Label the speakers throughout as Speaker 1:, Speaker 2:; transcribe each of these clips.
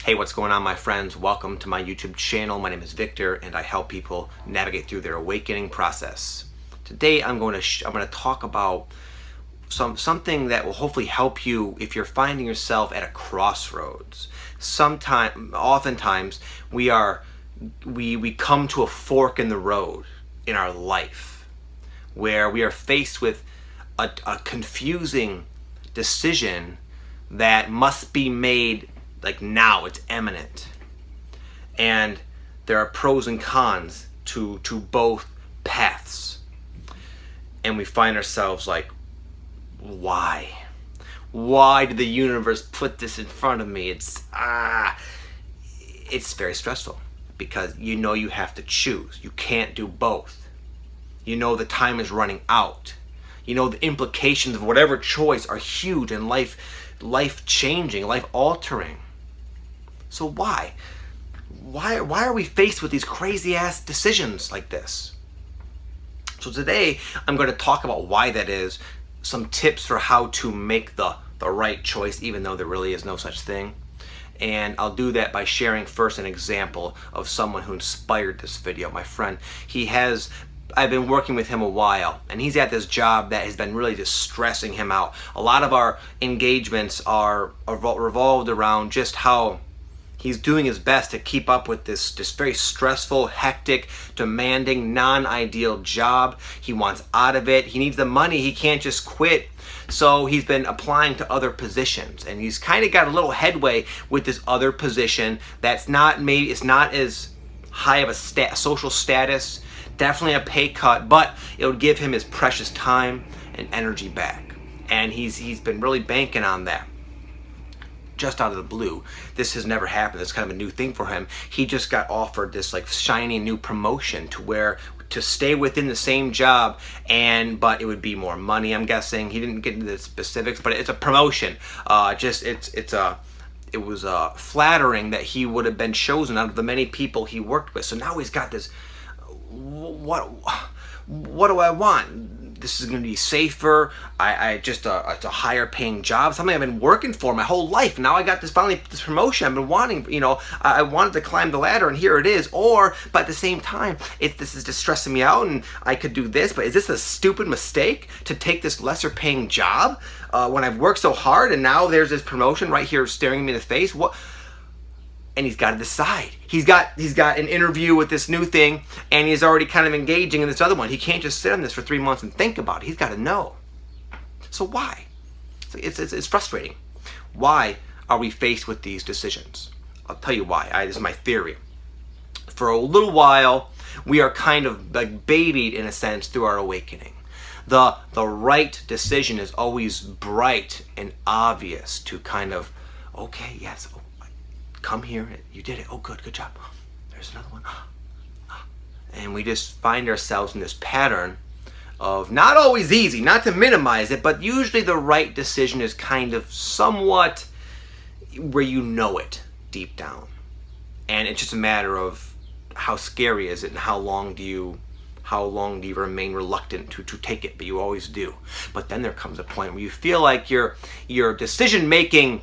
Speaker 1: Hey, what's going on, my friends? Welcome to my YouTube channel. My name is Victor, and I help people navigate through their awakening process. Today, I'm going to talk about something that will hopefully help you if you're finding yourself at a crossroads. Oftentimes, we come to a fork in the road in our life, where we are faced with a confusing decision that must be made. Like now, it's imminent, and there are pros and cons to both paths, and we find ourselves like, why did the universe put this in front of me? It's very stressful, because you have to choose. You can't do both. The time is running out. The implications of whatever choice are huge and life changing, life altering. So why are we faced with these crazy ass decisions like this? So today I'm going to talk about why that is, some tips for how to make the right choice, even though there really is no such thing. And I'll do that by sharing first an example of someone who inspired this video. My friend, I've been working with him a while, and he's at this job that has been really just stressing him out. A lot of our engagements are revolved around just how he's doing his best to keep up with this very stressful, hectic, demanding, non-ideal job. He wants out of it. He needs the money. He can't just quit. So he's been applying to other positions, and he's kind of got a little headway with this other position it's not as high of a social status, definitely a pay cut, but it would give him his precious time and energy back. And he's been really banking on that. Just out of the blue, this has never happened. It's kind of a new thing for him. He just got offered this like shiny new promotion to stay within the same job, but it would be more money, I'm guessing. He didn't get into the specifics, but it's a promotion. It was flattering that he would have been chosen out of the many people he worked with. So now he's got this, what do I want? This is going to be safer. It's a higher paying job, something I've been working for my whole life. Now I got this promotion I've been wanting. I wanted to climb the ladder, and here it is. But at the same time, this is just stressing me out, and I could do this. But is this a stupid mistake to take this lesser paying job when I've worked so hard, and now there's this promotion right here staring me in the face? What? And he's got to decide. He's got an interview with this new thing, and he's already kind of engaging in this other one. He can't just sit on this for 3 months and think about it. He's got to know. So why? It's frustrating. Why are we faced with these decisions? I'll tell you why. This is my theory. For a little while, we are kind of like babied in a sense through our awakening. The right decision is always bright and obvious to kind of, okay, yes, come here, you did it, oh good job, there's another one. And we just find ourselves in this pattern of, not always easy, not to minimize it, but usually the right decision is kind of somewhat where it deep down, and it's just a matter of how scary is it, and how long do you remain reluctant to take it, but you always do. But then there comes a point where you feel like your decision making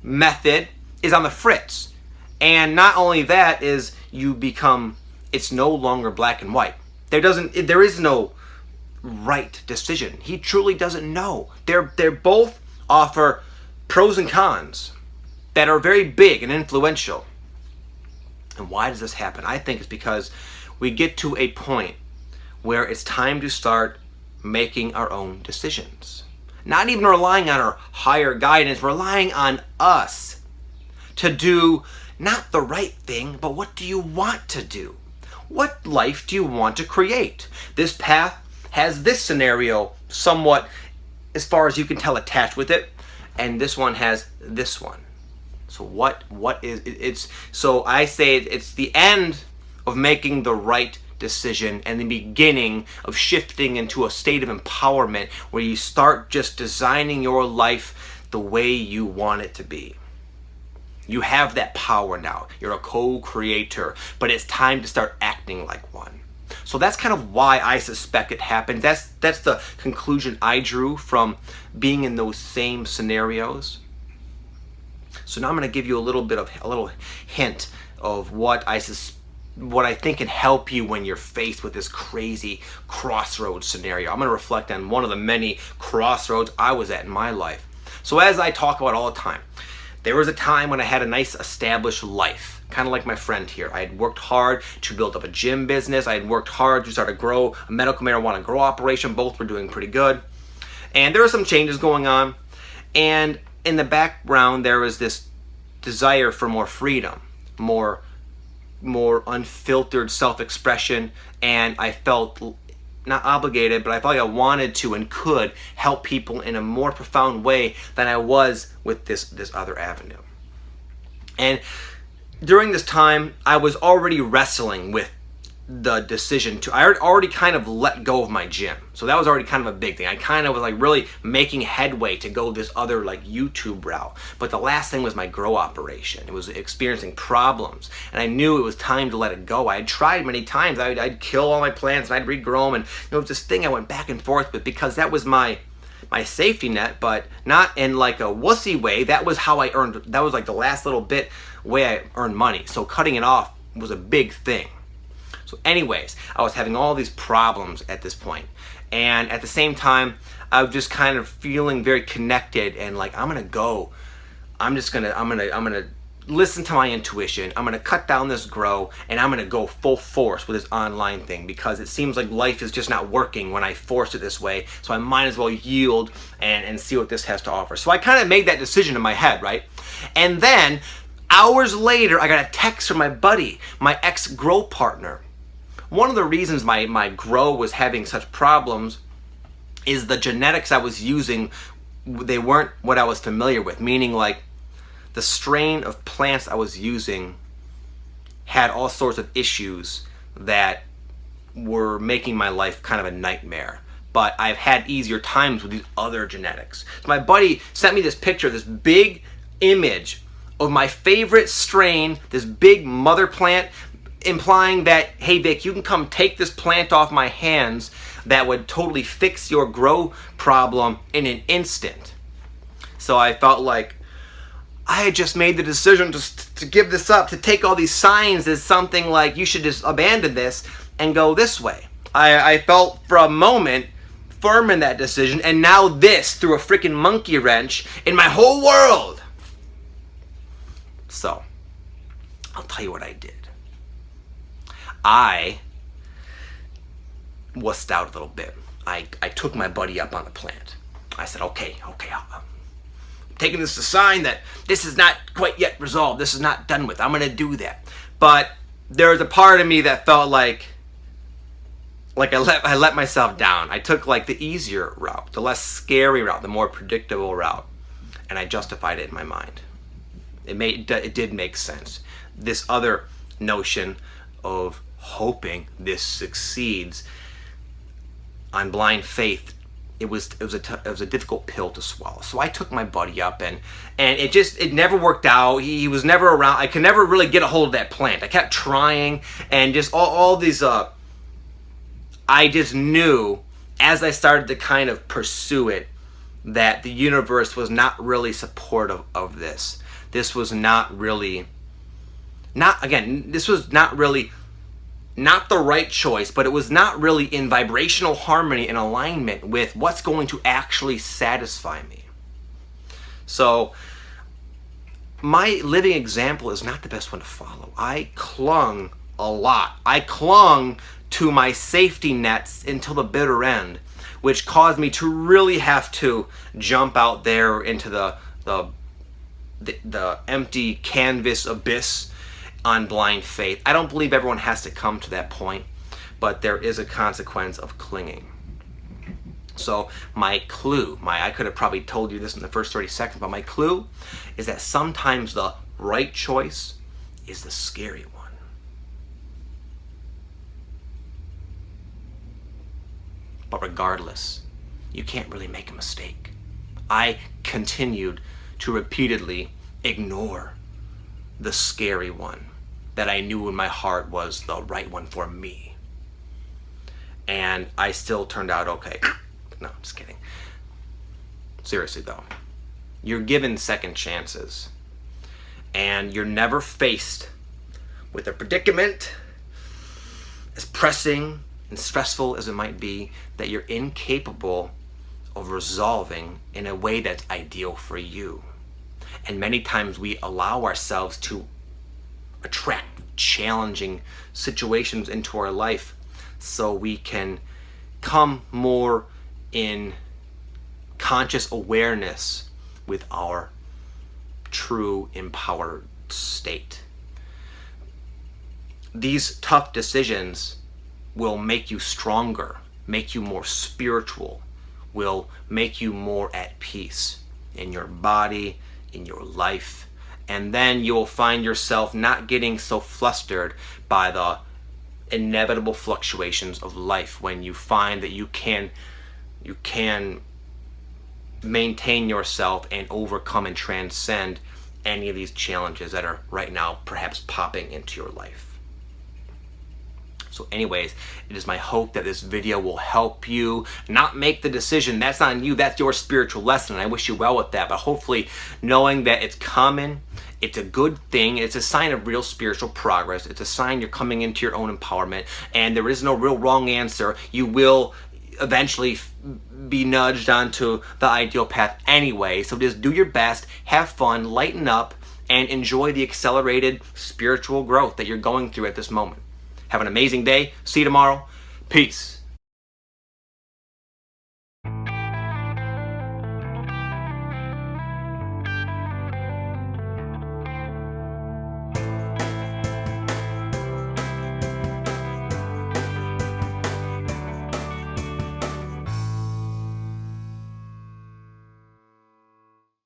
Speaker 1: method is on the fritz. And not only that, is it's no longer black and white. There is no right decision. He truly doesn't know. They're both offer pros and cons that are very big and influential. And why does this happen? I think it's because we get to a point where it's time to start making our own decisions. Not even relying on our higher guidance, relying on us to do not the right thing, but what do you want to do? What life do you want to create? This path has this scenario somewhat, as far as you can tell, attached with it, and this one has this one. So what is it's so I say it's the end of making the right decision and the beginning of shifting into a state of empowerment where you start just designing your life the way you want it to be. You have that power now. You're a co-creator, but it's time to start acting like one. So that's kind of why I suspect it happened. That's the conclusion I drew from being in those same scenarios. So now I'm going to give you a little hint of what I think can help you when you're faced with this crazy crossroads scenario. I'm going to reflect on one of the many crossroads I was at in my life. So as I talk about all the time, there was a time when I had a nice established life, kind of like my friend here. I had worked hard to build up a gym business. I had worked hard to start to grow a medical marijuana grow operation. Both were doing pretty good. And there were some changes going on. And in the background, there was this desire for more freedom, more unfiltered self-expression, and I felt not obligated, but I felt like I wanted to and could help people in a more profound way than I was with this other avenue. And during this time, I was already wrestling with the decision I already kind of let go of my gym. So that was already kind of a big thing. I kind of was like really making headway to go this other like YouTube route. But the last thing was my grow operation. It was experiencing problems, and I knew it was time to let it go. I had tried many times. I'd kill all my plants and I'd regrow them, and it was this thing I went back and forth with because that was my safety net, but not in like a wussy way. That was how I earned. That was like the last little bit way I earned money. So cutting it off was a big thing. So anyways, I was having all these problems at this point. And at the same time, I was just kind of feeling very connected and like, I'm gonna listen to my intuition. I'm gonna cut down this grow, and I'm gonna go full force with this online thing because it seems like life is just not working when I force it this way. So I might as well yield and see what this has to offer. So I kind of made that decision in my head, right? And then hours later, I got a text from my buddy, my ex-grow partner. One of the reasons my grow was having such problems is the genetics I was using, they weren't what I was familiar with, meaning like the strain of plants I was using had all sorts of issues that were making my life kind of a nightmare. But I've had easier times with these other genetics. So my buddy sent me this picture, this big image of my favorite strain, this big mother plant, implying that, hey Vic, you can come take this plant off my hands that would totally fix your grow problem in an instant. So I felt like I had just made the decision to give this up, to take all these signs as something like you should just abandon this and go this way. I felt for a moment firm in that decision, and now this threw a freaking monkey wrench in my whole world. So I'll tell you what I did. I wussed out a little bit. I took my buddy up on the plant. I said, okay, I'm taking this as a sign that this is not quite yet resolved. This is not done with. I'm going to do that. But there was a part of me that felt like I let myself down. I took like the easier route, the less scary route, the more predictable route, and I justified it in my mind. It did make sense. This other notion of hoping this succeeds on blind faith, it was a difficult pill to swallow. So I took my buddy up, and it never worked out. He was never around. I could never really get a hold of that plant. I kept trying, and just all these I just knew as I started to kind of pursue it that the universe was not really supportive of this. This was not really not the right choice, but it was not really in vibrational harmony and alignment with what's going to actually satisfy me. So my living example is not the best one to follow. I clung a lot. I clung to my safety nets until the bitter end, which caused me to really have to jump out there into the empty canvas abyss on blind faith. I don't believe everyone has to come to that point, but there is a consequence of clinging. So my clue, I could have probably told you this in the first 30 seconds, but my clue is that sometimes the right choice is the scary one. But regardless, you can't really make a mistake. I continued to repeatedly ignore the scary one that I knew in my heart was the right one for me. And I still turned out okay. No, I'm just kidding. Seriously though, you're given second chances. and you're never faced with a predicament as pressing and stressful as it might be that you're incapable of resolving in a way that's ideal for you. And many times we allow ourselves to attract challenging situations into our life so we can come more in conscious awareness with our true empowered state. These tough decisions will make you stronger, make you more spiritual, will make you more at peace in your body, in your life. And then you'll find yourself not getting so flustered by the inevitable fluctuations of life when you find that you can maintain yourself and overcome and transcend any of these challenges that are right now perhaps popping into your life. So anyways, it is my hope that this video will help you not make the decision. That's on you. That's your spiritual lesson. I wish you well with that. But hopefully knowing that it's common, it's a good thing. It's a sign of real spiritual progress. It's a sign you're coming into your own empowerment. And there is no real wrong answer. You will eventually be nudged onto the ideal path anyway. So just do your best, have fun, lighten up, and enjoy the accelerated spiritual growth that you're going through at this moment. Have an amazing day. See you tomorrow. Peace.